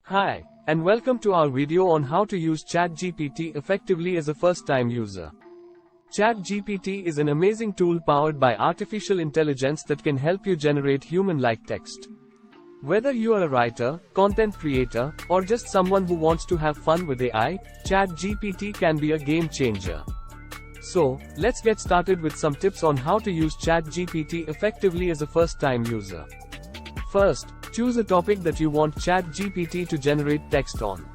Hi, and welcome to our video on how to use ChatGPT effectively as a first-time user. ChatGPT is an amazing tool powered by artificial intelligence that can help you generate human-like text. Whether you are a writer, content creator, or just someone who wants to have fun with AI, ChatGPT can be a game changer. So, let's get started with some tips on how to use ChatGPT effectively as a first-time user. First, choose a topic that you want ChatGPT to generate text on.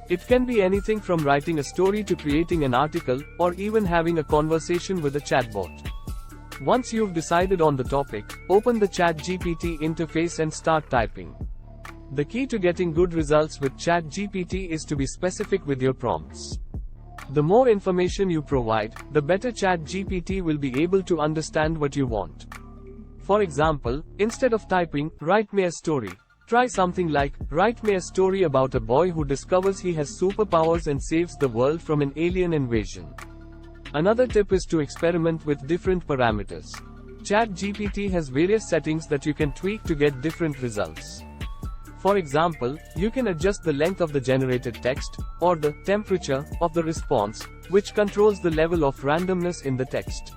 It can be anything from writing a story to creating an article, or even having a conversation with a chatbot. Once you've decided on the topic, open the ChatGPT interface and start typing. The key to getting good results with ChatGPT is to be specific with your prompts. The more information you provide, the better ChatGPT will be able to understand what you want. For example, instead of typing, "Write me a story," try something like, "Write me a story about a boy who discovers he has superpowers and saves the world from an alien invasion." Another tip is to experiment with different parameters. ChatGPT has various settings that you can tweak to get different results. For example, you can adjust the length of the generated text, or the temperature of the response, which controls the level of randomness in the text.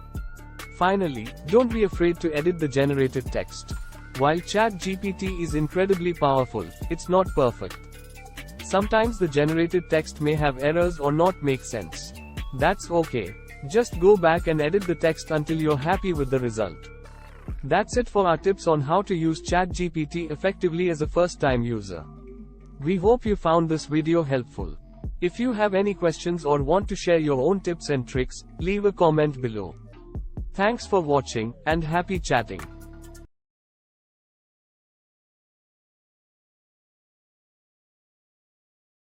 Finally, don't be afraid to edit the generated text. While ChatGPT is incredibly powerful, it's not perfect. Sometimes the generated text may have errors or not make sense. That's okay. Just go back and edit the text until you're happy with the result. That's it for our tips on how to use ChatGPT effectively as a first-time user. We hope you found this video helpful. If you have any questions or want to share your own tips and tricks, leave a comment below. Thanks for watching, and happy chatting.